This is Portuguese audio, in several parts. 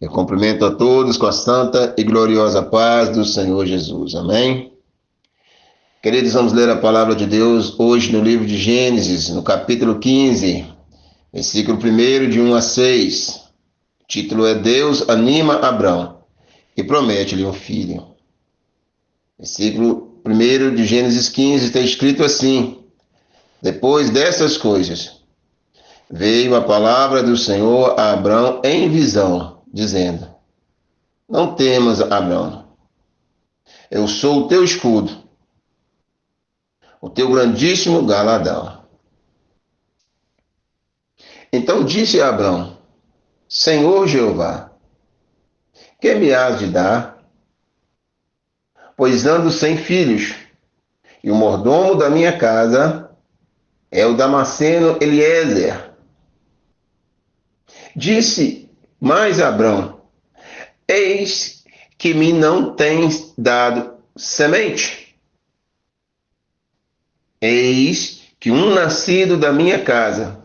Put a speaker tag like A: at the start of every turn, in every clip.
A: Eu cumprimento a todos com a santa e gloriosa paz do Senhor Jesus. Amém? Queridos, vamos ler a palavra de Deus hoje no livro de Gênesis, no capítulo 15, versículo 1 de 1 a 6. O título é Deus anima Abrão e promete-lhe um filho. Versículo 1 de Gênesis 15 está escrito assim: Depois dessas coisas, veio a palavra do Senhor a Abrão em visão, dizendo: Não temas, Abrão, eu sou o teu escudo, o teu grandíssimo galardão. Então disse Abrão: Senhor Jeová, que me has de dar? Pois ando sem filhos, e o mordomo da minha casa é o Damasceno Eliezer. Disse mais Abrão: Eis que me não tens dado semente. Eis que um nascido da minha casa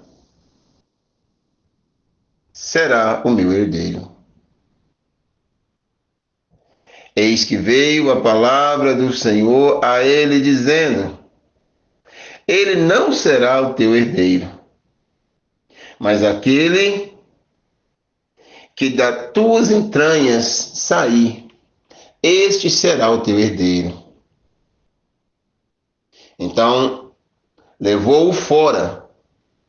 A: será o meu herdeiro. Eis que veio a palavra do Senhor a ele, dizendo: Ele não será o teu herdeiro, mas aquele que das tuas entranhas sair, este será o teu herdeiro. Então levou-o fora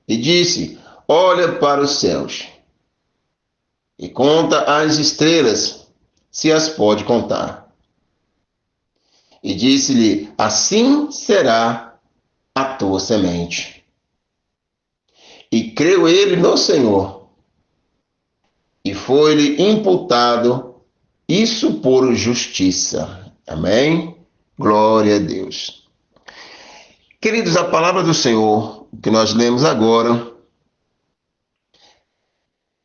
A: e disse: Olha para os céus e conta as estrelas, se as pode contar. E disse-lhe: Assim será a tua semente. E creu ele no Senhor, e foi-lhe imputado isso por justiça. Amém? Glória a Deus. Queridos, a palavra do Senhor que nós lemos agora,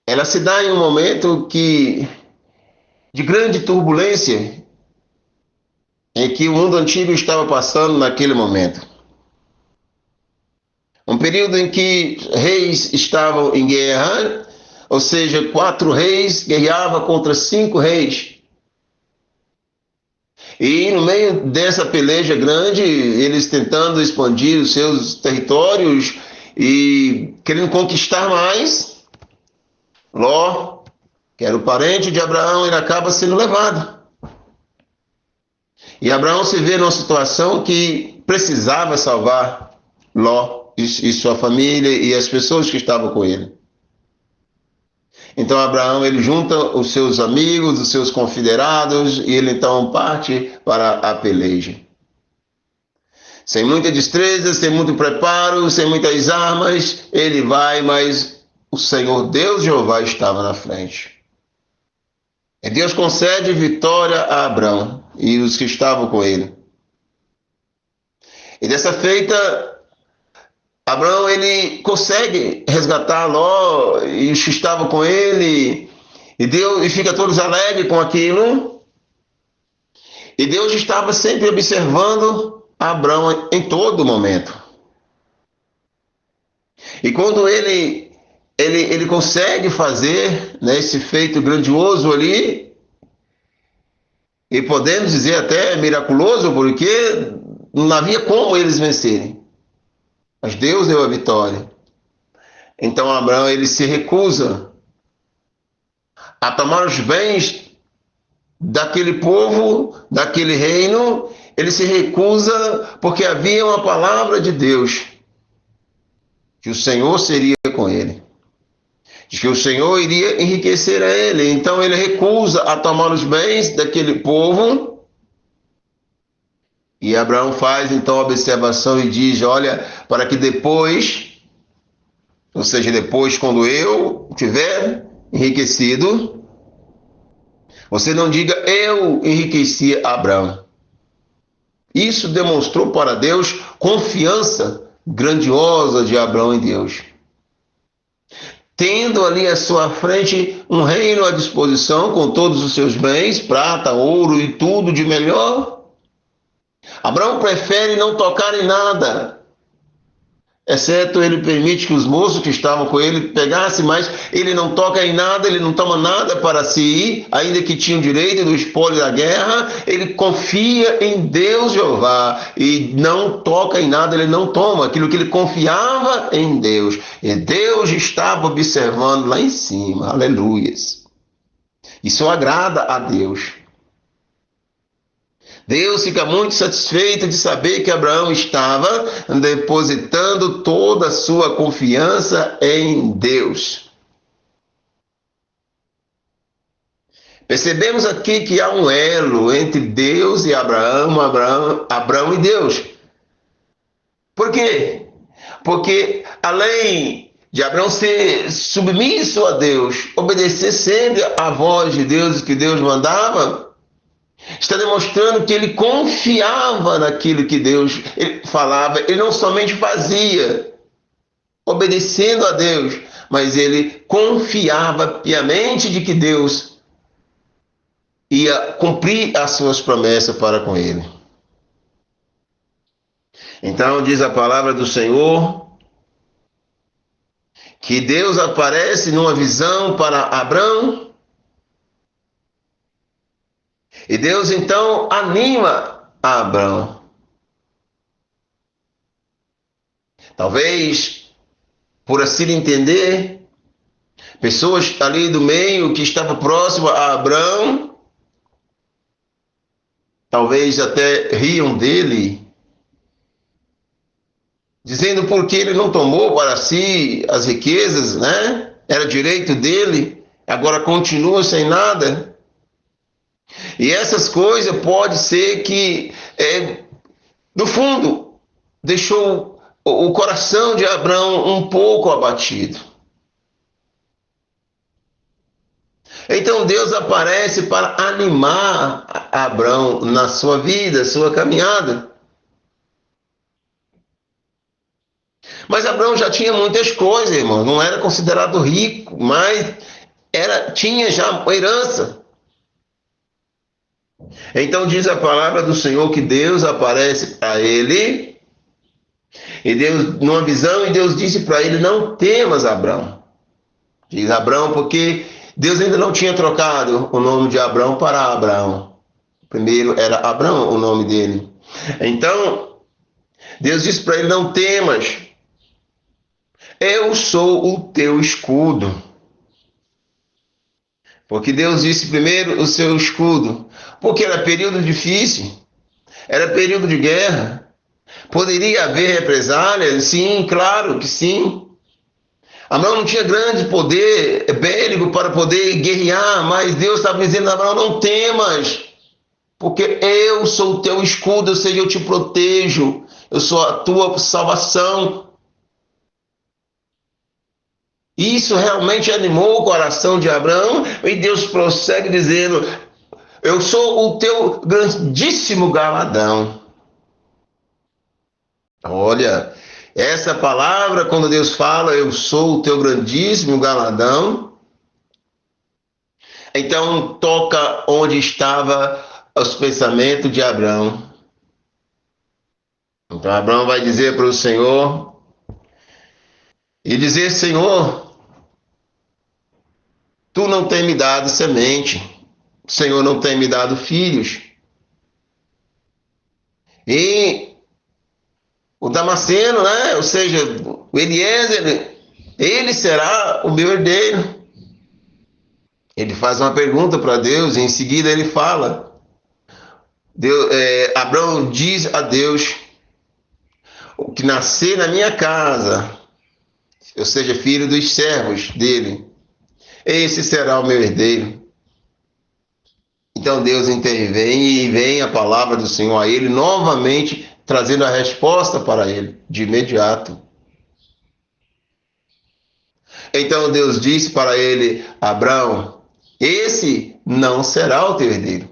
A: ela se dá em um momento de grande turbulência em que o mundo antigo estava passando naquele momento. Um período em que reis estavam em guerra, ou seja, 4 reis guerreavam contra 5 reis. E no meio dessa peleja grande, eles tentando expandir os seus territórios e querendo conquistar mais, Ló, que era o parente de Abraão, ele acaba sendo levado. E Abraão se vê numa situação que precisava salvar Ló e sua família e as pessoas que estavam com ele. Então Abraão, ele junta os seus amigos, os seus confederados, e ele então parte para a peleja. Sem muita destreza, sem muito preparo, sem muitas armas, ele vai, mas o Senhor Deus Jeová estava na frente. E Deus concede vitória a Abraão e os que estavam com ele. E dessa feita, Abraão, ele consegue resgatar Ló e os que estavam com ele, e fica todos alegres com aquilo. E Deus estava sempre observando Abraão em todo momento. E quando ele consegue fazer, né, esse feito grandioso ali, e podemos dizer até miraculoso, porque não havia como eles vencerem. Mas Deus deu a vitória. Então Abraão, ele se recusa a tomar os bens daquele povo, daquele reino. Ele se recusa porque havia uma palavra de Deus, que o Senhor seria com ele, de que o Senhor iria enriquecer a ele. Então ele recusa a tomar os bens daquele povo. E Abraão faz então a observação e diz: olha, para que depois, ou seja, depois quando eu tiver enriquecido, você não diga eu enriqueci Abraão. Isso demonstrou para Deus confiança grandiosa de Abraão em Deus. Tendo ali à sua frente um reino à disposição com todos os seus bens, prata, ouro e tudo de melhor, Abraão prefere não tocar em nada. exceto ele permite que os moços que estavam com ele pegassem, mas ele não toca em nada, ele não toma nada para si, ainda que tinha o direito do espólio da guerra, ele confia em Deus Jeová e não toca em nada, ele não toma aquilo que ele confiava em Deus. E Deus estava observando lá em cima, aleluias. Isso agrada a Deus. Deus fica muito satisfeito de saber que Abraão estava depositando toda a sua confiança em Deus. Percebemos aqui que há um elo entre Deus e Abraão e Deus. Por quê? Porque além de Abraão ser submisso a Deus, obedecer sempre à voz de Deus que Deus mandava, está demonstrando que ele confiava naquilo que Deus falava. Ele não somente fazia, obedecendo a Deus, mas ele confiava piamente de que Deus ia cumprir as suas promessas para com ele. Então diz a palavra do Senhor que Deus aparece numa visão para Abraão. E Deus então anima a Abraão. Talvez, por assim entender, pessoas ali do meio que estavam próximas a Abraão, talvez até riam dele, dizendo por que ele não tomou para si as riquezas, né? Era direito dele, agora continua sem nada. E essas coisas pode ser que, no fundo, deixou o coração de Abraão um pouco abatido. Então Deus aparece para animar Abraão na sua vida, sua caminhada. Mas Abraão já tinha muitas coisas, irmão. Não era considerado rico, mas tinha já herança. Então diz a palavra do Senhor que Deus aparece para ele, e Deus, numa visão, e Deus disse para ele: não temas, Abraão. Diz Abraão, porque Deus ainda não tinha trocado o nome de Abraão para Abraão. Primeiro era Abraão o nome dele. Então, Deus disse para ele: não temas, eu sou o teu escudo. Porque Deus disse primeiro o seu escudo. Porque era período difícil, era período de guerra. Poderia haver represálias? Sim, claro que sim. Abraão não tinha grande poder bélico para poder guerrear, mas Deus estava dizendo a Abraão: não temas, porque eu sou o teu escudo, ou seja, eu te protejo, eu sou a tua salvação. Isso realmente animou o coração de Abraão, e Deus prossegue dizendo: eu sou o teu grandíssimo galardão. Olha, essa palavra, quando Deus fala, eu sou o teu grandíssimo galardão, então toca onde estava os pensamentos de Abraão. Então Abraão vai dizer para o Senhor, e dizer: Senhor, tu não tem me dado semente, o Senhor não tem me dado filhos. E o Damasceno, né? Ou seja, o Eliezer, ele será o meu herdeiro. Ele faz uma pergunta para Deus, e em seguida ele fala. Abraão diz a Deus: o que nascer na minha casa, ou seja, filho dos servos dele, esse será o meu herdeiro. Então Deus intervém, e vem a palavra do Senhor a ele, novamente trazendo a resposta para ele, de imediato. Então Deus disse para ele: Abraão, esse não será o teu herdeiro,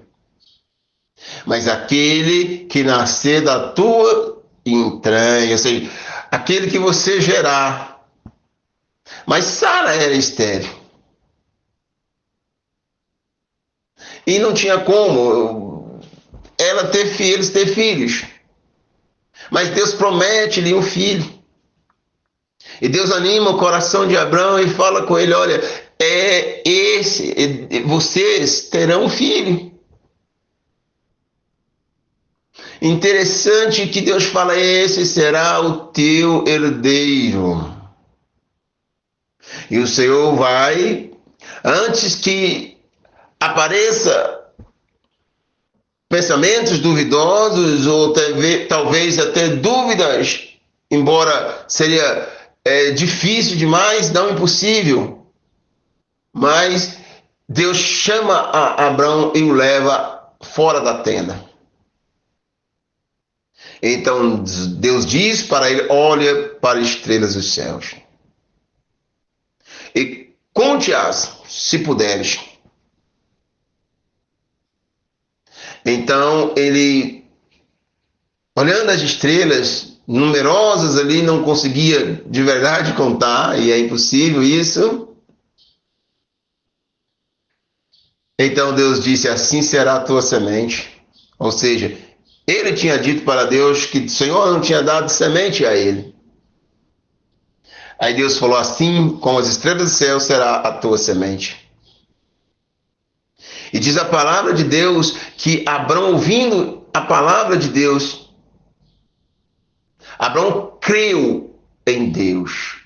A: mas aquele que nascer da tua entranha, ou seja, aquele que você gerar. Mas Sara era estéril. E não tinha como eles ter filhos. Mas Deus promete-lhe um filho. E Deus anima o coração de Abraão e fala com ele: olha, vocês terão um filho. Interessante que Deus fala: esse será o teu herdeiro. E o Senhor vai, antes que apareça pensamentos duvidosos ou talvez até dúvidas, embora seria difícil demais, não impossível, mas Deus chama a Abraão e o leva fora da tenda. Então Deus diz para ele: olha para as estrelas dos céus e conte-as, se puderes. Então ele, olhando as estrelas numerosas ali, não conseguia de verdade contar, e é impossível isso. Então Deus disse: assim será a tua semente. Ou seja, ele tinha dito para Deus que o Senhor não tinha dado semente a ele. Aí Deus falou: assim como as estrelas do céu será a tua semente. E diz a palavra de Deus que Abraão, ouvindo a palavra de Deus, Abraão creu em Deus,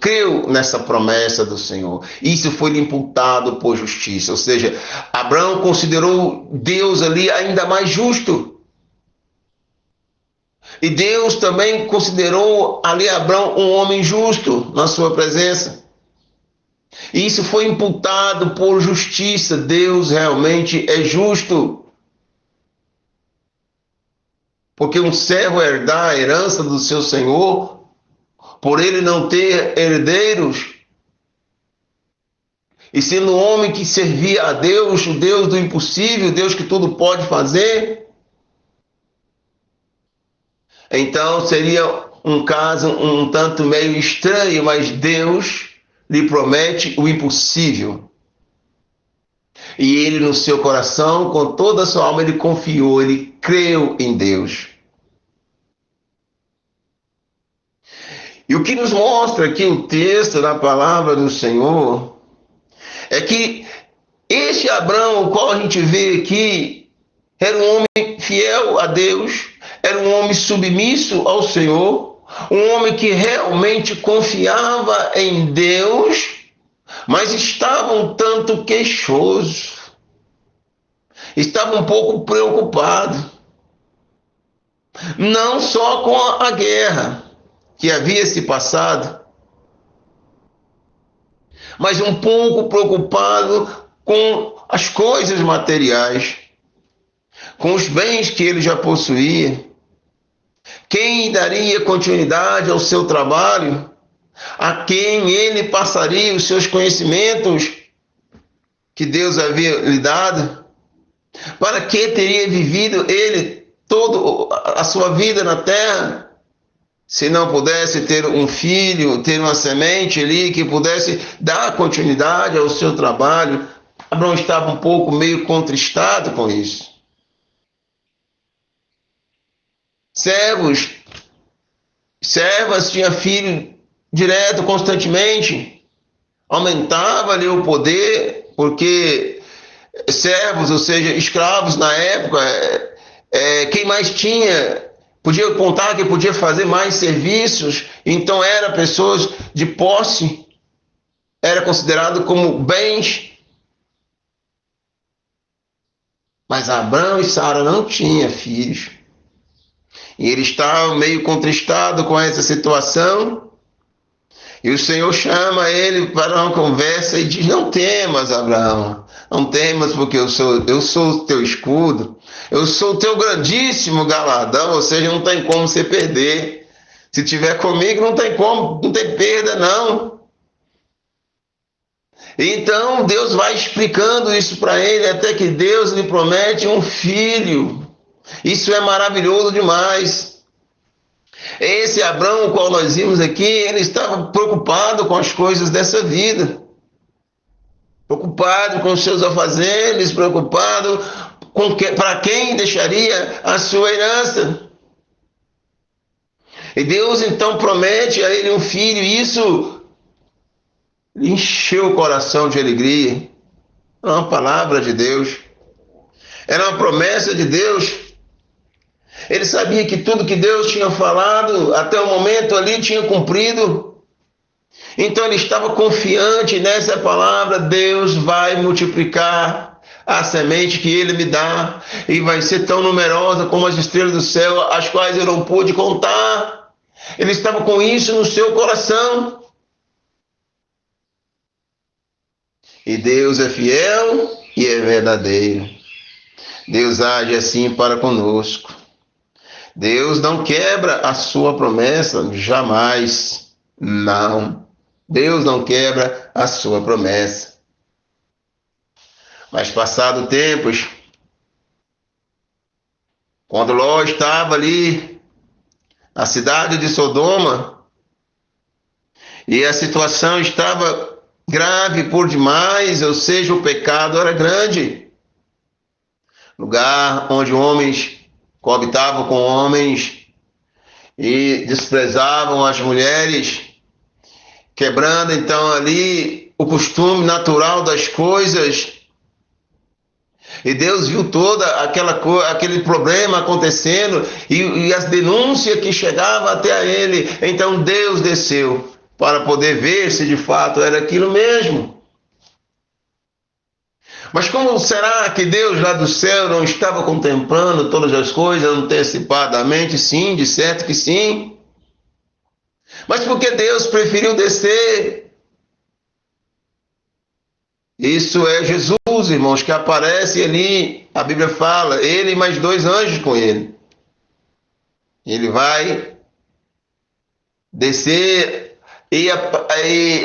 A: creu nessa promessa do Senhor. Isso foi-lhe imputado por justiça. Ou seja, Abraão considerou Deus ali ainda mais justo. E Deus também considerou ali Abraão um homem justo na sua presença. E isso foi imputado por justiça. Deus realmente é justo. Porque um servo herdar a herança do seu senhor, por ele não ter herdeiros, e sendo um homem que servia a Deus, o Deus do impossível, o Deus que tudo pode fazer, então seria um caso um tanto meio estranho, mas Deus lhe promete o impossível. E ele, no seu coração, com toda a sua alma, ele confiou, ele creu em Deus. E o que nos mostra aqui o texto da palavra do Senhor é que este Abraão, o qual a gente vê aqui, era um homem fiel a Deus, era um homem submisso ao Senhor, um homem que realmente confiava em Deus, mas estava um tanto queixoso, estava um pouco preocupado, não só com a guerra que havia se passado, mas um pouco preocupado com as coisas materiais, com os bens que ele já possuía. Quem daria continuidade ao seu trabalho? A quem ele passaria os seus conhecimentos que Deus havia lhe dado? Para que teria vivido ele toda a sua vida na terra, se não pudesse ter um filho, ter uma semente ali que pudesse dar continuidade ao seu trabalho? Abraão estava um pouco meio contristado com isso. Servas tinha filho direto, constantemente. Aumentava ali o poder, porque servos, ou seja, escravos na época, quem mais tinha, podia contar que podia fazer mais serviços, então era pessoas de posse, era considerado como bens. Mas Abraão e Sara não tinham filhos. E ele estava meio contristado com essa situação. E o Senhor chama ele para uma conversa e diz: não temas, Abraão, não temas, porque eu sou o teu escudo, eu sou o teu grandíssimo galardão, ou seja, não tem como você perder. Se tiver comigo, não tem como, não tem perda, não. Então Deus vai explicando isso para ele, até que Deus lhe promete um filho. Isso é maravilhoso demais. Esse Abraão, o qual nós vimos aqui, ele estava preocupado com as coisas dessa vida, preocupado com os seus afazeres, preocupado com para quem deixaria a sua herança. E Deus então promete a ele um filho, e isso encheu o coração de alegria. Era uma palavra de Deus, era uma promessa de Deus. Ele sabia que tudo que Deus tinha falado até o momento ali tinha cumprido. Então ele estava confiante nessa palavra: Deus vai multiplicar a semente que ele me dá, e vai ser tão numerosa como as estrelas do céu, as quais eu não pude contar. Ele estava com isso no seu coração. E Deus é fiel e é verdadeiro. Deus age assim para conosco. Deus não quebra a sua promessa, jamais. Não. Deus não quebra a sua promessa. Mas passado tempos, quando Ló estava ali na cidade de Sodoma, e a situação estava grave por demais, ou seja, o pecado era grande. Lugar onde homens coabitavam com homens e desprezavam as mulheres, quebrando então ali o costume natural das coisas. E Deus viu toda aquele problema acontecendo e as denúncias que chegavam até a ele. Então Deus desceu para poder ver se de fato era aquilo mesmo. Mas como será que Deus lá do céu não estava contemplando todas as coisas antecipadamente? Sim, de certo que sim. Mas por que Deus preferiu descer? Isso é Jesus, irmãos, que aparece ali, a Bíblia fala, ele e mais 2 anjos com ele. Ele vai descer e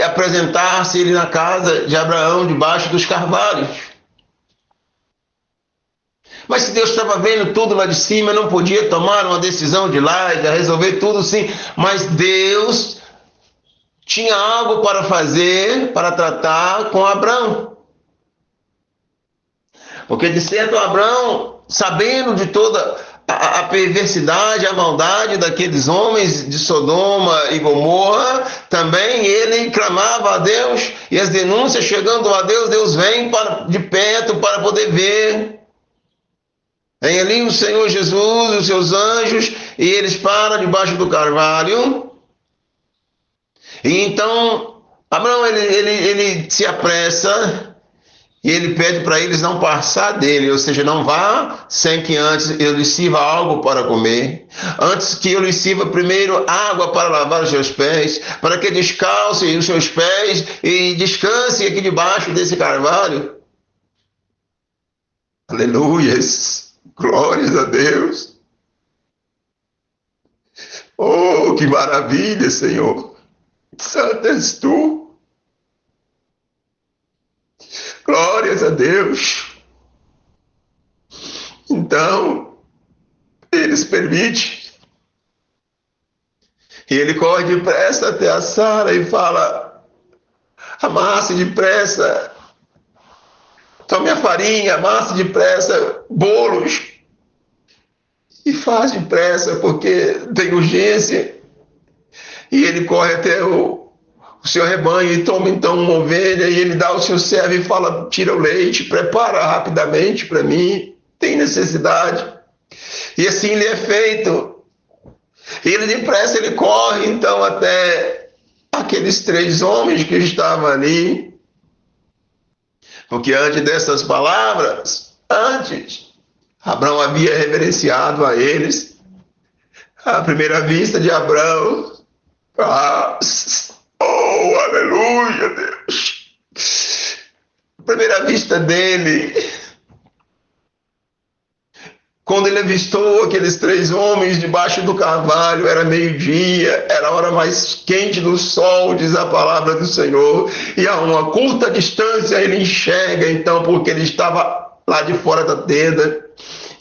A: apresentar-se ele na casa de Abraão, debaixo dos carvalhos. Mas se Deus estava vendo tudo lá de cima, não podia tomar uma decisão de lá e de resolver tudo sim. Mas Deus tinha algo para fazer, para tratar com Abraão. Porque de certo Abraão, sabendo de toda a perversidade, a maldade daqueles homens de Sodoma e Gomorra, também ele clamava a Deus, e as denúncias chegando a Deus, Deus vem de perto para poder ver. Vem ali o Senhor Jesus, os seus anjos, e eles param debaixo do carvalho. E então, Abraão, ele se apressa, e ele pede para eles não passar dele, ou seja, não vá sem que antes eu lhe sirva algo para comer, antes que eu lhe sirva primeiro água para lavar os seus pés, para que descalce os seus pés e descanse aqui debaixo desse carvalho. Aleluias! Glórias a Deus. Oh, que maravilha, Senhor. Santo és tu. Glórias a Deus. Então, eles permitem. E ele corre depressa até a Sara e fala: amasse depressa. Tome a farinha, amasse depressa bolos e faz depressa, porque tem urgência. E ele corre até o seu rebanho e toma então uma ovelha, e ele dá ao seu servo e fala: tira o leite, prepara rapidamente para mim, tem necessidade. E assim lhe é feito. E ele depressa, ele corre então até aqueles 3 homens que estavam ali. Porque antes dessas palavras, Abraão havia reverenciado a eles. À primeira vista de Abraão, oh, aleluia, Deus. À primeira vista dele, quando ele avistou aqueles 3 homens debaixo do carvalho, era meio-dia, era a hora mais quente do sol, diz a palavra do Senhor, e a uma curta distância ele enxerga, então, porque ele estava lá de fora da tenda,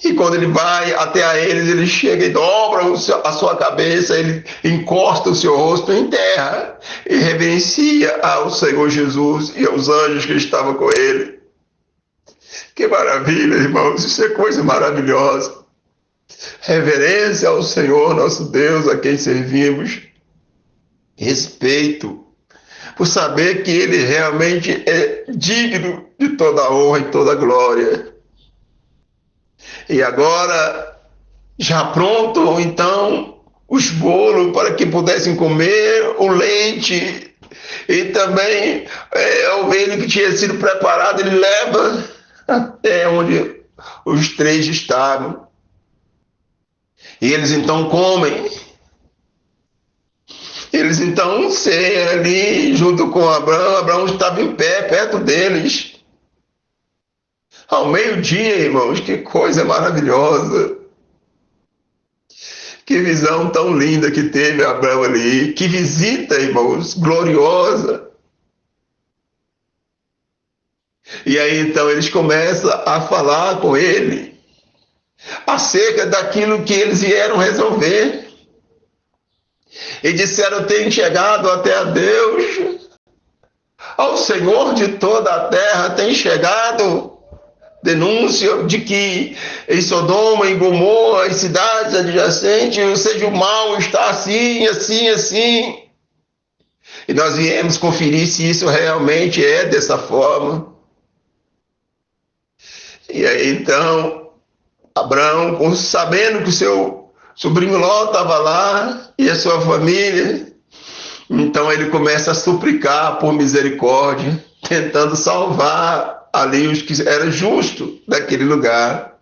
A: e quando ele vai até a eles, ele chega e dobra a sua cabeça, ele encosta o seu rosto em terra, e reverencia ao Senhor Jesus e aos anjos que estavam com ele. Que maravilha, irmãos, isso é coisa maravilhosa. reverência ao Senhor nosso Deus, a quem servimos, respeito, por saber que Ele realmente é digno de toda a honra e toda a glória. E agora, já pronto, então, os bolos para que pudessem comer, o leite, e também a ovelha que tinha sido preparada, ele leva até onde os três estavam. E eles então comem. Eles então ceiam ali junto com Abraão. Abraão estava em pé, perto deles. Ao meio-dia, irmãos, que coisa maravilhosa. Que visão tão linda que teve Abraão ali. Que visita, irmãos, gloriosa. E aí então eles começam a falar com ele acerca daquilo que eles vieram resolver. E disseram: tem chegado até a Deus, ao Senhor de toda a terra, tem chegado denúncia de que em Sodoma, em Gomorra, em cidades adjacentes, ou seja, o mal está assim, assim, assim. E nós viemos conferir se isso realmente é dessa forma. E aí então, Abraão, sabendo que o seu sobrinho Ló estava lá e a sua família, então ele começa a suplicar por misericórdia, tentando salvar ali os que eram justos daquele lugar.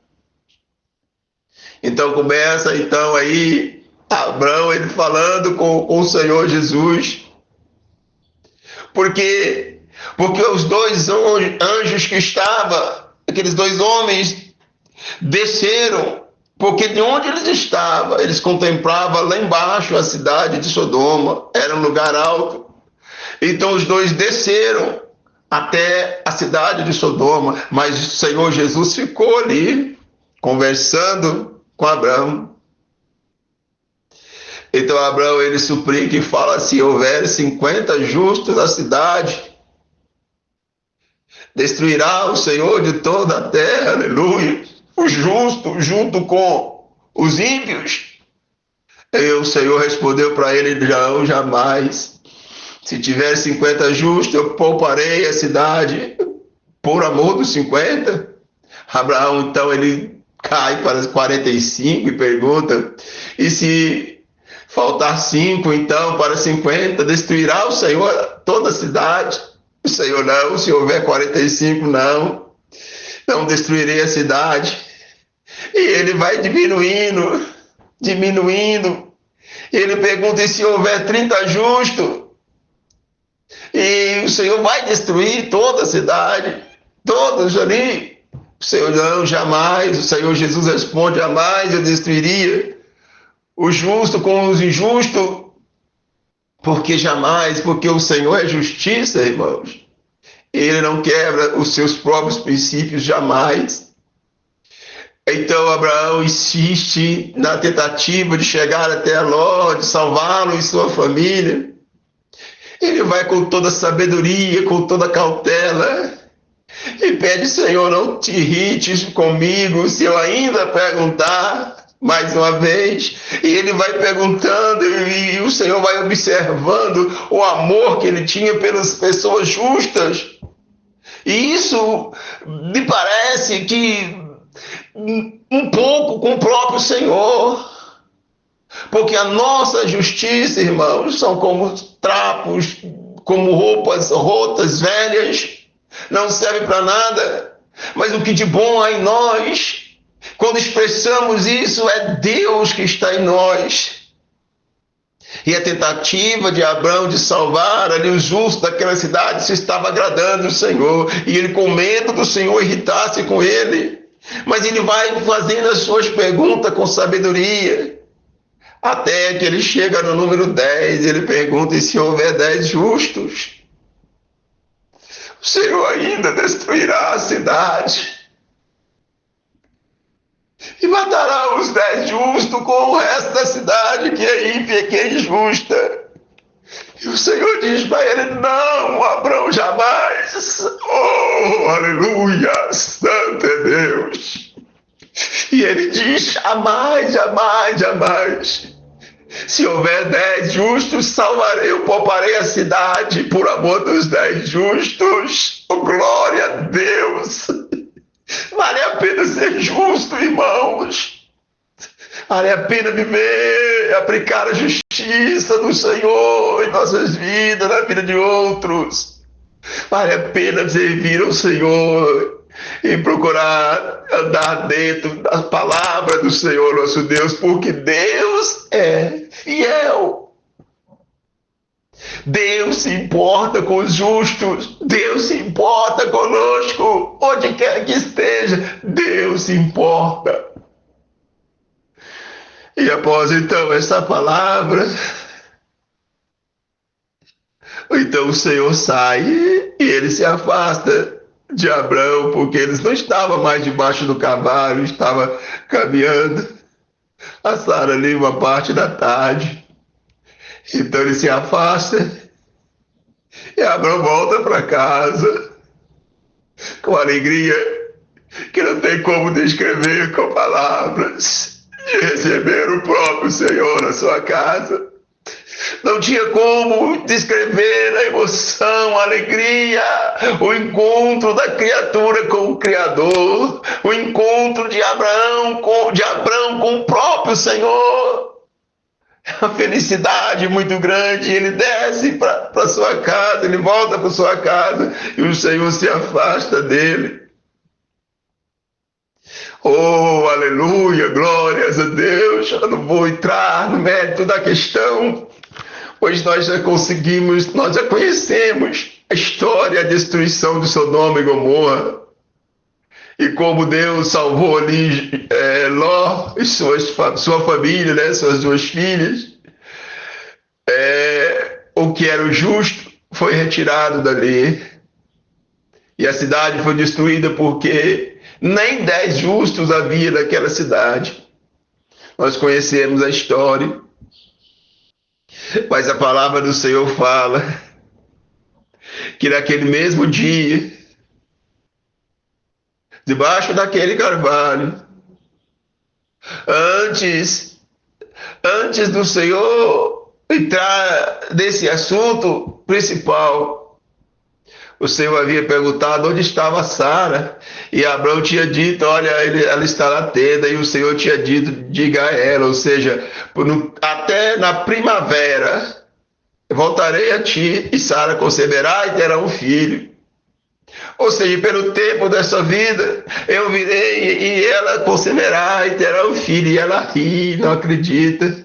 A: Então começa então aí Abraão ele falando com o Senhor Jesus, porque os dois anjos que estavam, aqueles dois homens, desceram, porque de onde eles estavam, eles contemplavam lá embaixo a cidade de Sodoma, era um lugar alto. Então os dois desceram até a cidade de Sodoma, mas o Senhor Jesus ficou ali, conversando com Abraão. Então Abraão ele suplica e fala: se houver 50 justos na cidade, destruirá o Senhor de toda a terra, aleluia, o justo junto com os ímpios. E o Senhor respondeu para ele: não, jamais. Se tiver 50 justos, eu pouparei a cidade por amor dos 50. Abraão, então, ele cai para os 45 e pergunta: e se faltar 5, então, para 50, destruirá o Senhor toda a cidade? O Senhor: não, se houver 45, não destruirei a cidade. E ele vai diminuindo. E ele pergunta: e se houver 30 justos? E o Senhor vai destruir toda a cidade, todos ali? O Senhor: não, jamais. O Senhor Jesus responde: jamais eu destruiria o justo com os injustos, porque jamais, porque o Senhor é justiça, irmãos. Ele não quebra os seus próprios princípios jamais. Então Abraão insiste na tentativa de chegar até Ló, de salvá-lo e sua família. Ele vai com toda sabedoria, com toda cautela, e pede: Senhor, não te irrites comigo se eu ainda perguntar mais uma vez. E ele vai perguntando, e o Senhor vai observando o amor que ele tinha pelas pessoas justas. E isso me parece que um pouco com o próprio Senhor. Porque a nossa justiça, irmãos, são como trapos, como roupas rotas, velhas, não serve para nada. Mas o que de bom há em nós, quando expressamos isso, é Deus que está em nós. E a tentativa de Abraão de salvar ali os justos daquela cidade se estava agradando o Senhor. E ele, com medo do Senhor irritar-se com ele, mas ele vai fazendo as suas perguntas com sabedoria. Até que ele chega no número 10, ele pergunta: e se houver 10 justos, o Senhor ainda destruirá a cidade e matará os 10 justos com o resto da cidade que é ímpia e que é injusta. E o Senhor diz para ele: não, Abraão, jamais. Oh, aleluia, santo é Deus. E ele diz: jamais, jamais, jamais. Se houver 10 justos, salvarei, eu pouparei a cidade por amor dos 10 justos. Oh, glória a Deus! Vale a pena ser justo, irmãos. Vale a pena viver, aplicar a justiça do Senhor em nossas vidas, na vida de outros. Vale a pena servir ao Senhor e procurar andar dentro da palavra do Senhor nosso Deus, porque Deus é fiel. Deus se importa com os justos, Deus se importa conosco, onde quer que esteja, Deus se importa. E após então essa palavra, então o Senhor sai e ele se afasta de Abrão, porque eles não estavam mais debaixo do cavalo, estava caminhando a Sara ali uma parte da tarde. Então ele se afasta e Abrão volta para casa com alegria que não tem como descrever com palavras, de receber o próprio Senhor na sua casa. Não tinha como descrever a emoção, a alegria, o encontro da criatura com o Criador, o encontro de Abraão com o próprio Senhor. A felicidade muito grande. Ele desce para sua casa, ele volta para sua casa e o Senhor se afasta dele. Oh, aleluia, glórias a Deus. Eu não vou entrar no mérito da questão, pois nós já conhecemos a história, a destruição de Sodoma e Gomorra, e como Deus salvou ali Ló e sua família, né, suas 2 filhas. O que era o justo foi retirado dali, e a cidade foi destruída porque nem 10 justos havia naquela cidade. Nós conhecemos a história, mas a palavra do Senhor fala que naquele mesmo dia, debaixo daquele carvalho, antes do Senhor entrar nesse assunto principal, o Senhor havia perguntado onde estava Sara, e Abrão tinha dito: olha, ela está na tenda, e o Senhor tinha dito: diga a ela, ou seja, até na primavera voltarei a ti, e Sara conceberá e terá um filho. Ou seja, pelo tempo dessa vida, eu virei e ela conceberá e terá um filho. E ela ri, não acredita,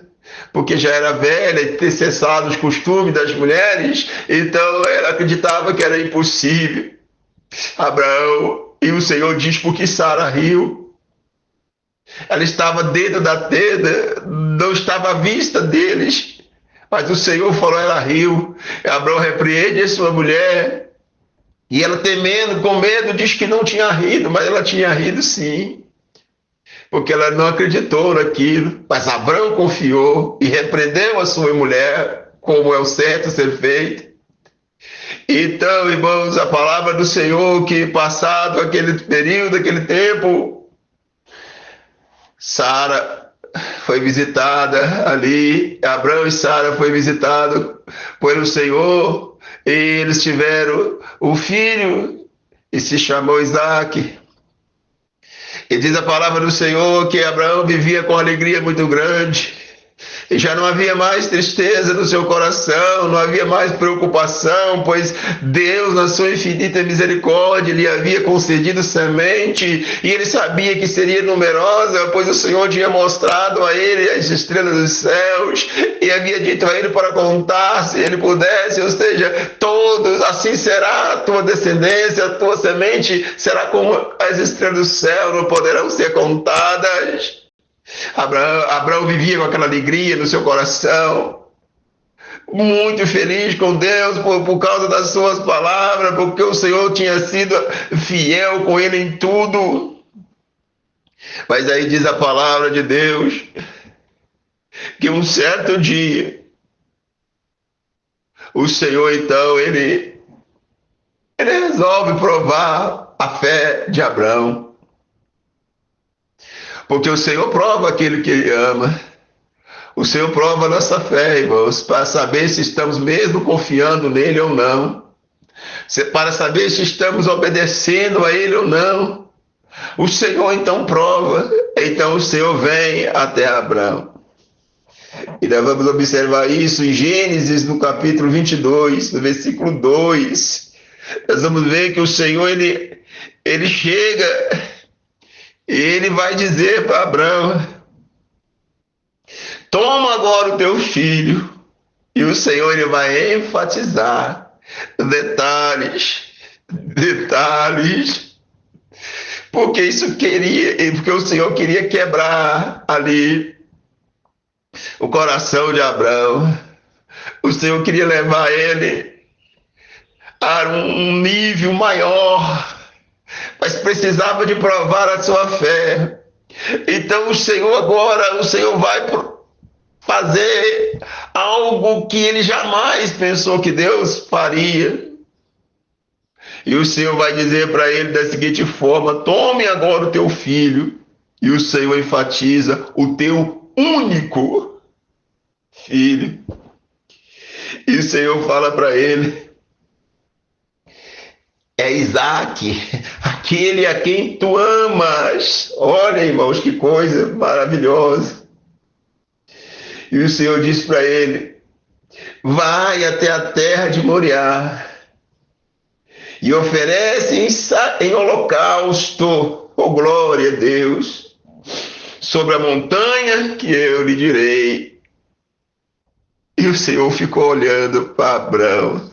A: porque já era velha e ter cessado os costumes das mulheres, então ela acreditava que era impossível. Abraão, e o Senhor diz: porque Sara riu. Ela estava dentro da tenda, não estava à vista deles, mas o Senhor falou, ela riu. Abraão repreende a sua mulher, e ela, temendo, com medo, diz que não tinha rido, mas ela tinha rido sim, porque ela não acreditou naquilo. Mas Abrão confiou e repreendeu a sua mulher, como é o certo ser feito. Então, irmãos, a palavra do Senhor, que passado aquele período, aquele tempo, Sara foi visitada ali, Abrão e Sara foi visitado pelo Senhor, e eles tiveram um filho, e se chamou Isaque. E diz a palavra do Senhor que Abraão vivia com alegria muito grande, e já não havia mais tristeza no seu coração, não havia mais preocupação, pois Deus, na sua infinita misericórdia, lhe havia concedido semente, e ele sabia que seria numerosa, pois o Senhor tinha mostrado a ele as estrelas dos céus, e havia dito a ele para contar, se ele pudesse, ou seja, todos, assim será a tua descendência, a tua semente será como as estrelas do céu, não poderão ser contadas. Abraão vivia com aquela alegria no seu coração, muito feliz com Deus por causa das suas palavras, porque o Senhor tinha sido fiel com ele em tudo. Mas aí diz a palavra de Deus que um certo dia o Senhor, então, ele resolve provar a fé de Abraão. Porque o Senhor prova aquele que Ele ama. O Senhor prova a nossa fé, irmãos, para saber se estamos mesmo confiando nele ou não. Para saber se estamos obedecendo a Ele ou não. O Senhor então prova. Então o Senhor vem até Abraão. E nós vamos observar isso em Gênesis, no capítulo 22, no versículo 2. Nós vamos ver que o Senhor, ele chega e ele vai dizer para Abraão: toma agora o teu filho. E o Senhor, ele vai enfatizar detalhes, porque porque o Senhor queria quebrar ali o coração de Abraão. O Senhor queria levar ele a um nível maior, mas precisava de provar a sua fé. Então o Senhor vai fazer algo que ele jamais pensou que Deus faria. E o Senhor vai dizer para ele da seguinte forma: tome agora o teu filho. E o Senhor enfatiza: o teu único filho. E o Senhor fala para ele: é Isaac, aquele a quem tu amas. Olha, irmãos, que coisa maravilhosa. E o Senhor diz para ele: vai até a terra de Moriá e oferece em holocausto, oh glória a Deus, sobre a montanha que eu lhe direi. E o Senhor ficou olhando para Abraão.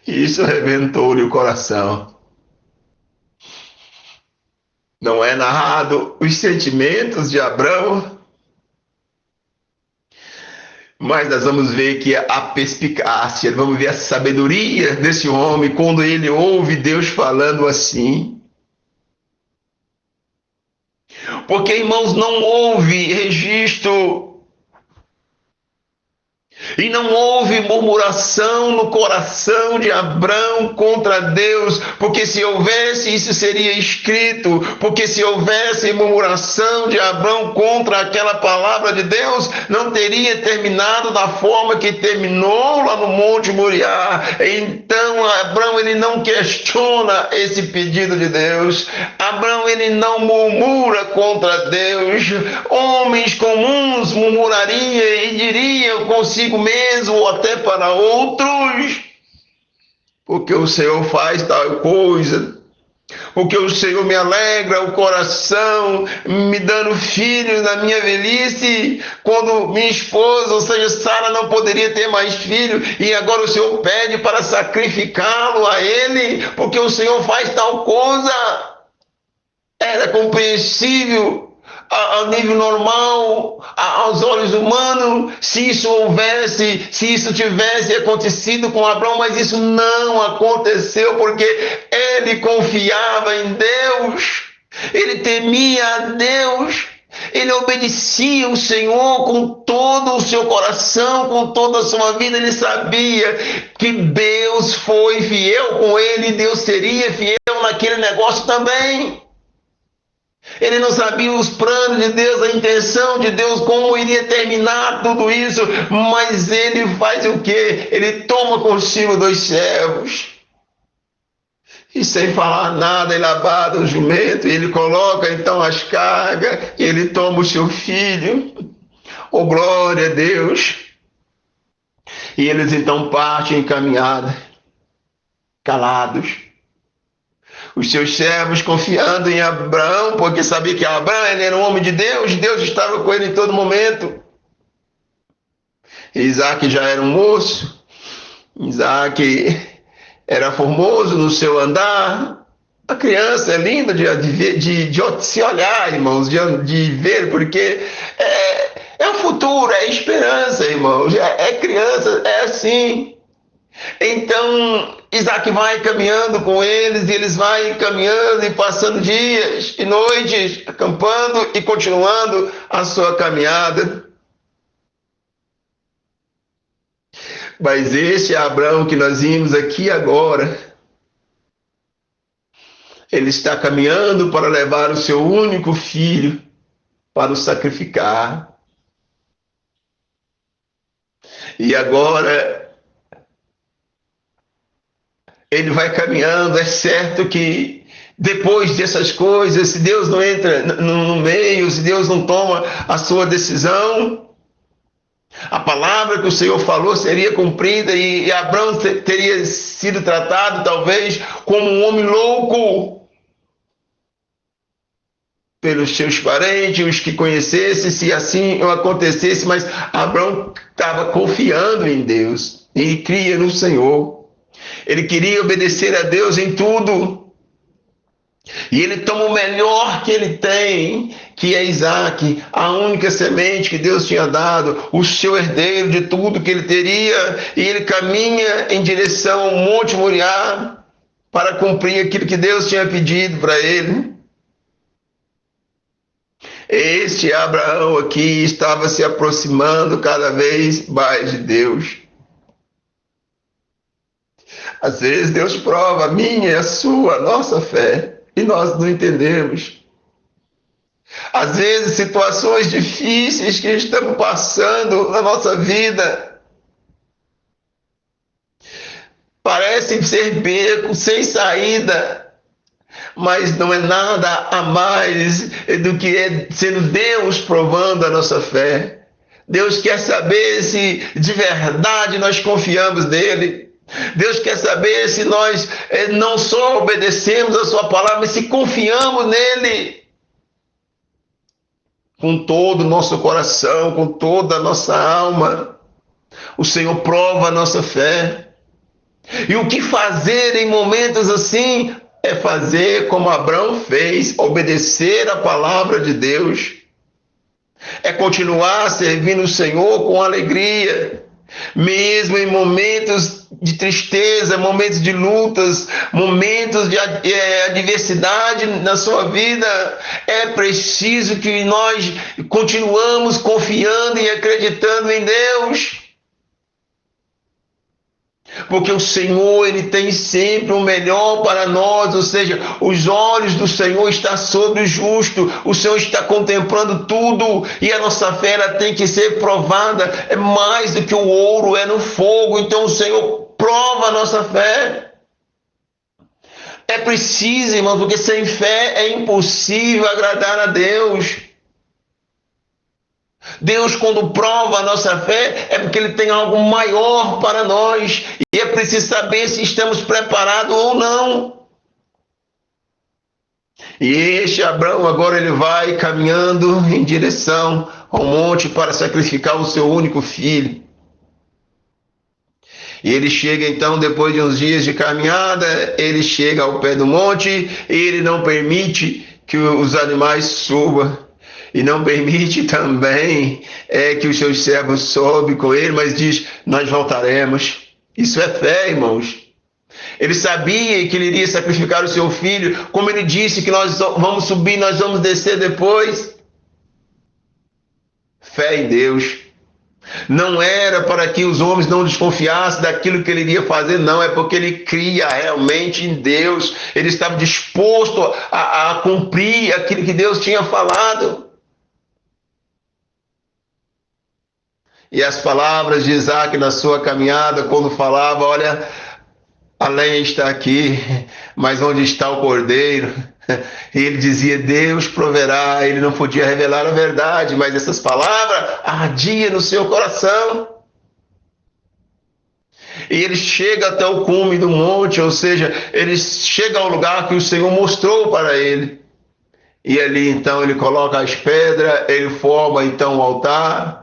A: E isso arrebentou-lhe o coração. Não é narrado os sentimentos de Abraão, mas nós vamos ver que a perspicácia, vamos ver a sabedoria desse homem quando ele ouve Deus falando assim. Porque, irmãos, não houve registro e não houve murmuração no coração de Abraão contra Deus, porque se houvesse, isso seria escrito, porque se houvesse murmuração de Abraão contra aquela palavra de Deus, não teria terminado da forma que terminou lá no Monte Moriá. Então, Abraão, ele não questiona esse pedido de Deus. Abraão, ele não murmura contra Deus. Homens comuns murmurariam e diriam consigo mesmo ou até para outros: porque o Senhor faz tal coisa, porque o Senhor me alegra o coração, me dando filhos na minha velhice, quando minha esposa, ou seja, Sara, não poderia ter mais filho, e agora o Senhor pede para sacrificá-lo a ele, porque o Senhor faz tal coisa. Era compreensível ao nível normal, aos olhos humanos, se isso tivesse acontecido com Abraão, mas isso não aconteceu, porque ele confiava em Deus, ele temia a Deus, ele obedecia o Senhor com todo o seu coração, com toda a sua vida. Ele sabia que Deus foi fiel com ele, e Deus seria fiel naquele negócio também. Ele não sabia os planos de Deus, a intenção de Deus, como iria terminar tudo isso, mas ele faz o quê? Ele toma consigo 2 servos, e sem falar nada, ele abata o jumento, e ele coloca então as cargas, e ele toma o seu filho, oh glória a Deus, e eles então partem em caminhada, calados. Os seus servos confiando em Abraão, porque sabia que Abraão era um homem de Deus, Deus estava com ele em todo momento. Isaac já era um moço, Isaac era formoso no seu andar. A criança é linda de se olhar, irmãos, de ver, porque é o futuro, é a esperança, irmãos, é criança, é assim. Então Isaac vai caminhando com eles, e eles vão caminhando e passando dias e noites, acampando e continuando a sua caminhada. Mas este Abraão que nós vimos aqui agora, Ele está caminhando para levar o seu único filho para o sacrificar. E agora ele vai caminhando. É certo que depois dessas coisas, se Deus não entra no meio, se Deus não toma a sua decisão, a palavra que o Senhor falou seria cumprida e Abraão teria sido tratado talvez como um homem louco pelos seus parentes, os que conhecessem, se assim acontecesse, mas Abraão estava confiando em Deus, ele cria no Senhor, ele queria obedecer a Deus em tudo, e ele toma o melhor que ele tem, que é Isaac, a única semente que Deus tinha dado, o seu herdeiro de tudo que ele teria, e ele caminha em direção ao Monte Moriá para cumprir aquilo que Deus tinha pedido para ele. Este Abraão aqui estava se aproximando cada vez mais de Deus. Às vezes Deus prova a minha e a sua, a nossa fé, e nós não entendemos. Às vezes situações difíceis que estamos passando na nossa vida parecem ser becos sem saída, mas não é nada a mais do que sendo Deus provando a nossa fé. Deus quer saber se de verdade nós confiamos nele. Deus quer saber se nós não só obedecemos a sua palavra, mas se confiamos nele com todo o nosso coração, com toda a nossa alma. O Senhor prova a nossa fé. E o que fazer em momentos assim? É fazer como Abraão fez, obedecer a palavra de Deus. É continuar servindo o Senhor com alegria, mesmo em momentos de tristeza, momentos de lutas, momentos de adversidade na sua vida. É preciso que nós continuamos confiando e acreditando em Deus. Porque o Senhor, ele tem sempre o melhor para nós, ou seja, os olhos do Senhor estão sobre o justo, o Senhor está contemplando tudo, e a nossa fé ela tem que ser provada, é mais do que o ouro é no fogo, então o Senhor prova a nossa fé. É preciso, irmãos, porque sem fé é impossível agradar a Deus. Deus, quando prova a nossa fé, é porque Ele tem algo maior para nós. E é preciso saber se estamos preparados ou não. E este Abraão agora ele vai caminhando em direção ao monte para sacrificar o seu único filho. E ele chega então, depois de uns dias de caminhada, ele chega ao pé do monte e ele não permite que os animais subam. E não permite também que os seus servos sobem com ele, mas diz, nós voltaremos. Isso é fé, irmãos. Ele sabia que ele iria sacrificar o seu filho, como ele disse que nós vamos subir, nós vamos descer depois. Fé em Deus. Não era para que os homens não desconfiassem daquilo que ele iria fazer, não, é porque ele cria realmente em Deus. Ele estava disposto a cumprir aquilo que Deus tinha falado. E as palavras de Isaac na sua caminhada, quando falava, olha, a lenha está aqui, mas onde está o cordeiro? E ele dizia, Deus proverá. Ele não podia revelar a verdade, mas essas palavras ardiam no seu coração. E ele chega até o cume do monte, ou seja, ele chega ao lugar que o Senhor mostrou para ele. E ali então ele coloca as pedras, ele forma então o altar.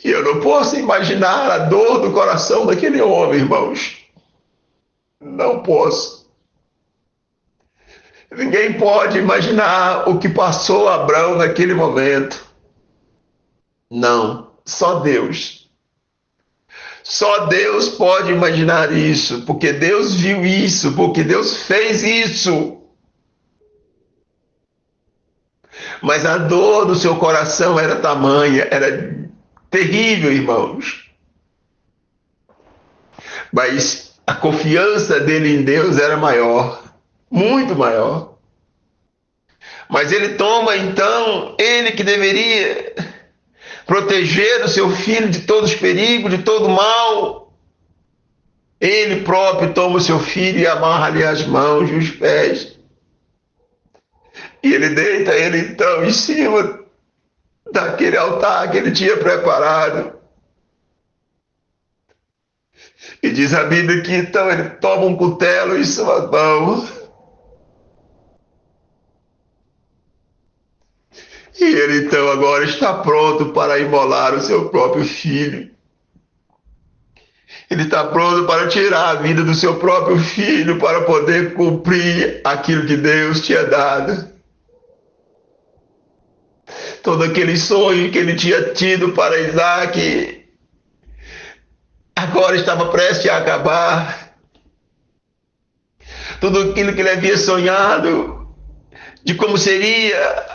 A: E eu não posso imaginar a dor do coração daquele homem, irmãos. Não posso. Ninguém pode imaginar o que passou Abraão naquele momento. Não, só Deus. Só Deus pode imaginar isso, porque Deus viu isso, porque Deus fez isso. Mas a dor do seu coração era tamanha, era terrível, irmãos. Mas a confiança dele em Deus era maior, muito maior. Mas ele toma, então, ele que deveria proteger o seu filho de todos os perigos, de todo mal, ele próprio toma o seu filho e amarra-lhe as mãos e os pés. E ele deita ele, então, em cima daquele altar que ele tinha preparado. E diz a Bíblia que, então, ele toma um cutelo em sua mão. E ele, então, agora está pronto para imolar o seu próprio filho. Ele está pronto para tirar a vida do seu próprio filho para poder cumprir aquilo que Deus tinha dado. Todo aquele sonho que ele tinha tido para Isaac agora estava prestes a acabar. Tudo aquilo que ele havia sonhado de como seria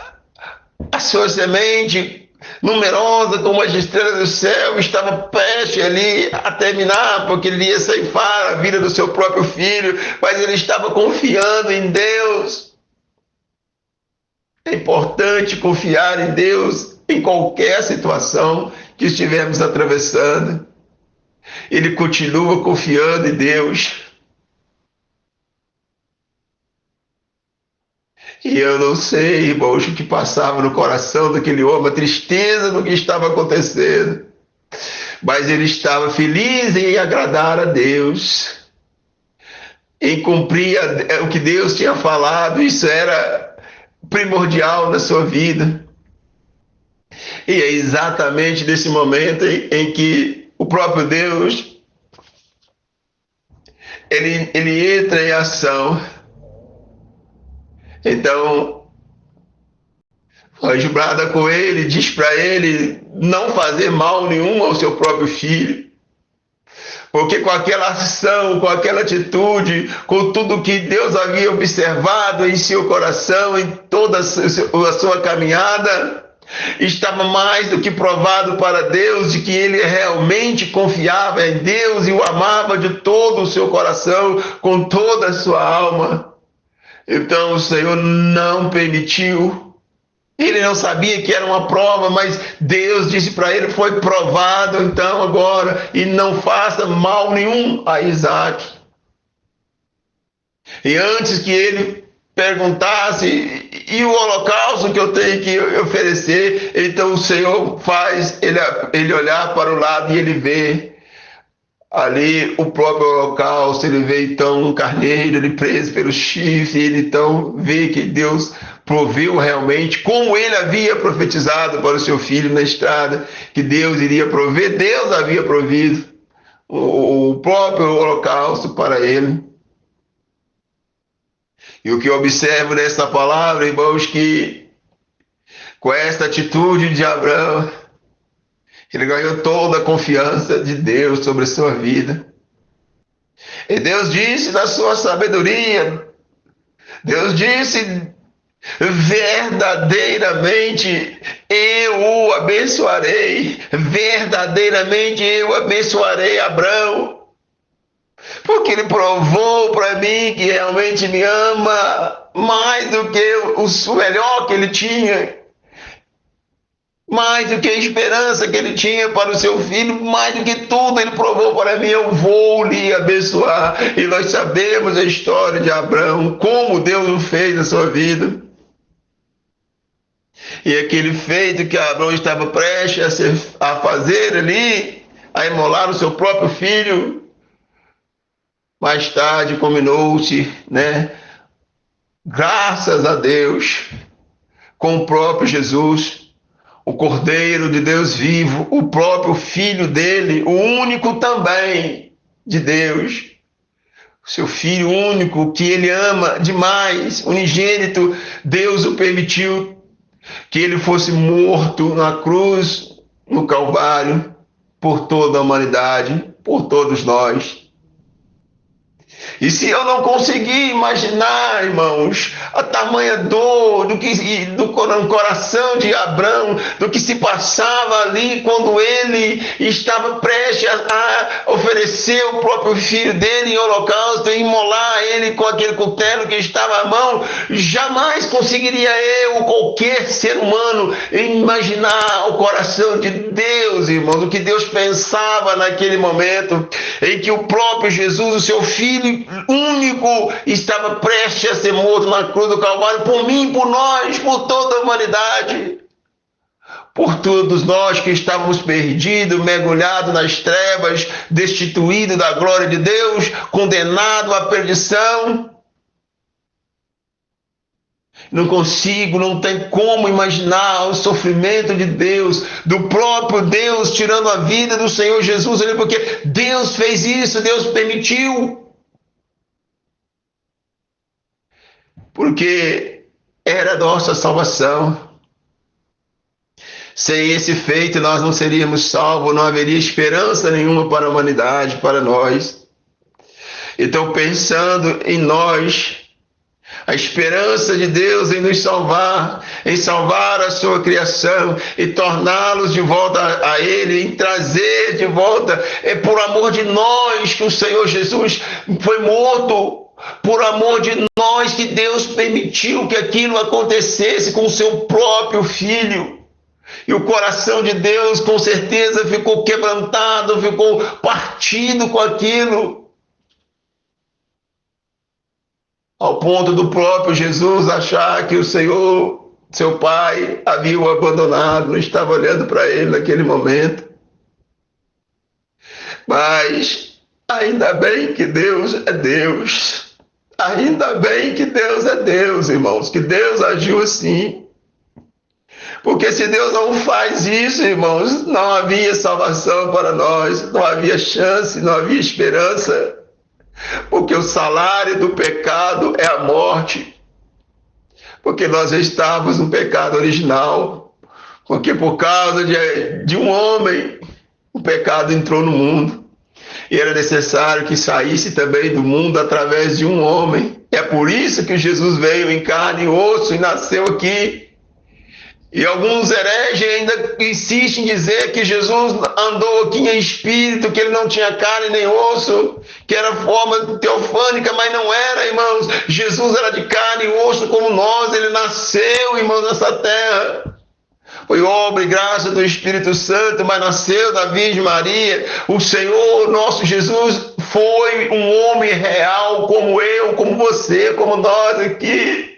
A: a sua semente numerosa como as estrelas do céu estava prestes ali a terminar, porque ele ia ceifar a vida do seu próprio filho, mas ele estava confiando em Deus. É importante confiar em Deus em qualquer situação que estivermos atravessando. Ele continua confiando em Deus. E eu não sei, irmãos, o que passava no coração daquele homem, a tristeza do que estava acontecendo. Mas ele estava feliz em agradar a Deus, em cumprir o que Deus tinha falado. Isso era primordial na sua vida. E é exatamente nesse momento em que o próprio Deus ele entra em ação. Então, o anjo brada com ele, diz para ele não fazer mal nenhum ao seu próprio filho. Porque com aquela ação, com aquela atitude, com tudo que Deus havia observado em seu coração, em toda a sua caminhada, estava mais do que provado para Deus de que ele realmente confiava em Deus e o amava de todo o seu coração, com toda a sua alma. Então o Senhor não permitiu. Ele não sabia que era uma prova, mas Deus disse para ele, foi provado então agora, e não faça mal nenhum a Isaac. E antes que ele perguntasse, e o holocausto que eu tenho que oferecer, então o Senhor faz ele olhar para o lado e ele vê ali o próprio holocausto. Ele vê então um carneiro, ele preso pelo chifre, ele então vê que Deus proveu realmente, como ele havia profetizado para o seu filho na estrada, que Deus iria prover. Deus havia provido o próprio holocausto para ele. E o que eu observo nessa palavra, irmãos, que com esta atitude de Abraão, ele ganhou toda a confiança de Deus sobre a sua vida. E Deus disse na sua sabedoria, Deus disse, verdadeiramente eu o abençoarei, verdadeiramente eu abençoarei Abraão, porque ele provou para mim que realmente me ama mais do que o melhor que ele tinha, mais do que a esperança que ele tinha para o seu filho, mais do que tudo ele provou para mim, eu vou lhe abençoar. E nós sabemos a história de Abraão, como Deus o fez na sua vida. E aquele feito que Abraão estava prestes a fazer ali, a imolar o seu próprio filho, mais tarde combinou-se, né? Graças a Deus, com o próprio Jesus, o Cordeiro de Deus vivo, o próprio Filho dele, o único também de Deus, o seu Filho único, que ele ama demais, unigênito. Deus o permitiu que ele fosse morto na cruz, no Calvário, por toda a humanidade, por todos nós. E se eu não conseguir imaginar, irmãos, a tamanha dor no coração de Abraão, do que se passava ali quando ele estava prestes a oferecer o próprio filho dele em holocausto, e imolar ele com aquele cutelo que estava à mão, jamais conseguiria eu, ou qualquer ser humano, imaginar o coração de Deus, irmãos, o que Deus pensava naquele momento em que o próprio Jesus, o seu filho único, estava prestes a ser morto na cruz do Calvário, por mim, por nós, por toda a humanidade, por todos nós que estávamos perdidos, mergulhados nas trevas, destituídos da glória de Deus, condenados à perdição. Não tem como imaginar o sofrimento de Deus, do próprio Deus tirando a vida do Senhor Jesus ali, porque Deus fez isso, Deus permitiu. Porque era a nossa salvação. Sem esse feito nós não seríamos salvos, não haveria esperança nenhuma para a humanidade, para nós. Então, pensando em nós, a esperança de Deus em salvar a sua criação e torná-los de volta a Ele, em trazer de volta, é por amor de nós que o Senhor Jesus foi morto, por amor de nós que Deus permitiu que aquilo acontecesse com o seu próprio Filho. E o coração de Deus com certeza ficou quebrantado, ficou partido com aquilo, ao ponto do próprio Jesus achar que o Senhor, seu Pai, havia o abandonado, não estava olhando para ele naquele momento. Mas ainda bem que Deus é Deus. Ainda bem que Deus é Deus, irmãos, que Deus agiu assim. Porque se Deus não faz isso, irmãos, não havia salvação para nós, não havia chance, não havia esperança. Porque o salário do pecado é a morte. Porque nós estávamos no pecado original. Porque por causa de um homem, o pecado entrou no mundo. E era necessário que saísse também do mundo através de um homem. É por isso que Jesus veio em carne e osso e nasceu aqui. E alguns hereges ainda insistem em dizer que Jesus andou aqui em espírito, que ele não tinha carne nem osso, que era forma teofânica, mas não era, irmãos. Jesus era de carne e osso como nós, ele nasceu, irmãos, nessa terra. Foi obra e graça do Espírito Santo, mas nasceu da Virgem Maria. O Senhor, nosso Jesus, foi um homem real, como eu, como você, como nós aqui.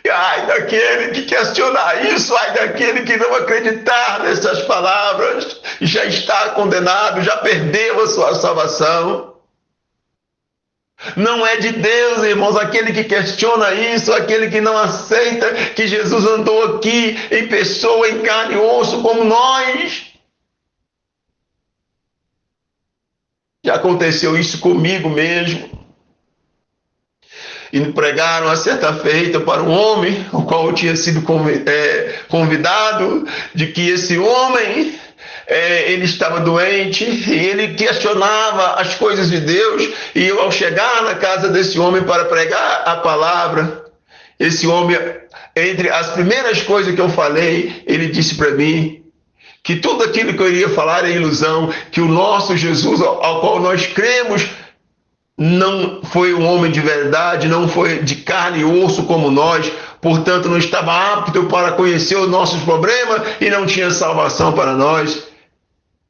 A: E ai daquele que questionar isso, ai daquele que não acreditar nessas palavras, já está condenado, já perdeu a sua salvação. Não é de Deus, irmãos, aquele que questiona isso, aquele que não aceita que Jesus andou aqui em pessoa, em carne e osso, como nós. Já aconteceu isso comigo mesmo. E pregaram a certa feita para um homem, o qual eu tinha sido convidado, de que esse homem, ele estava doente, e ele questionava as coisas de Deus, e eu, ao chegar na casa desse homem para pregar a palavra, esse homem, entre as primeiras coisas que eu falei, ele disse para mim que tudo aquilo que eu iria falar é ilusão, que o nosso Jesus, ao qual nós cremos, não foi um homem de verdade, não foi de carne e osso como nós, portanto não estava apto para conhecer os nossos problemas e não tinha salvação para nós.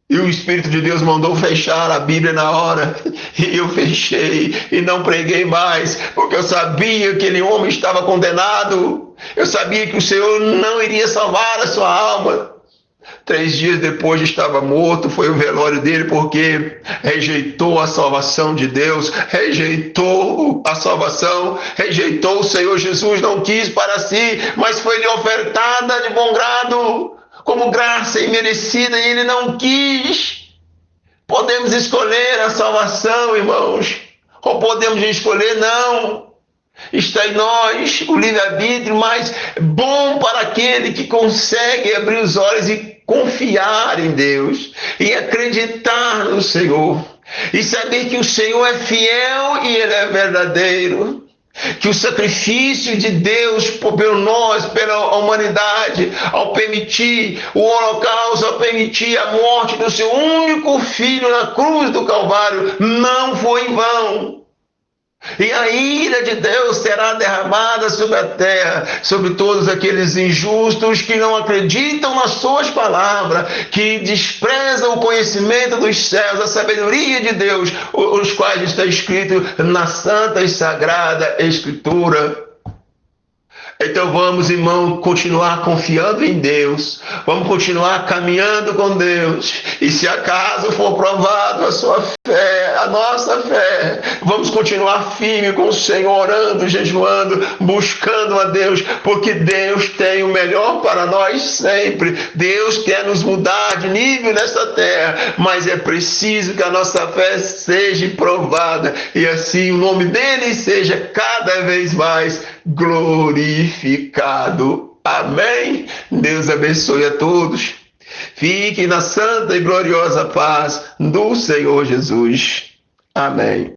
A: E o Espírito de Deus mandou fechar a Bíblia na hora, e eu fechei e não preguei mais, porque eu sabia que aquele homem estava condenado, eu sabia que o Senhor não iria salvar a sua alma. 3 dias depois estava morto, foi o velório dele, porque rejeitou a salvação de Deus, rejeitou a salvação, rejeitou o Senhor Jesus, não quis para si, mas foi-lhe ofertada de bom grado, como graça imerecida, e ele não quis. Podemos escolher a salvação, irmãos, ou podemos escolher não. Está em nós o livre-arbítrio, mas bom para aquele que consegue abrir os olhos e confiar em Deus e acreditar no Senhor. e saber que o Senhor é fiel e Ele é verdadeiro. Que o sacrifício de Deus por nós, pela humanidade, ao permitir o holocausto, ao permitir a morte do seu único filho na cruz do Calvário, não foi em vão. E a ira de Deus será derramada sobre a terra, sobre todos aqueles injustos que não acreditam nas suas palavras, que desprezam o conhecimento dos céus, a sabedoria de Deus, os quais está escrito na Santa e Sagrada Escritura. Então vamos, irmão, continuar confiando em Deus, vamos continuar caminhando com Deus, e se acaso for provado a sua fé, a nossa fé, vamos continuar firme com o Senhor, orando, jejuando, buscando a Deus, porque Deus tem o melhor para nós sempre. Deus quer nos mudar de nível nessa terra, mas é preciso que a nossa fé seja provada, e assim o nome dele seja cada vez mais glorificado. Amém? Deus abençoe a todos. Fique na santa e gloriosa paz do Senhor Jesus. Amém.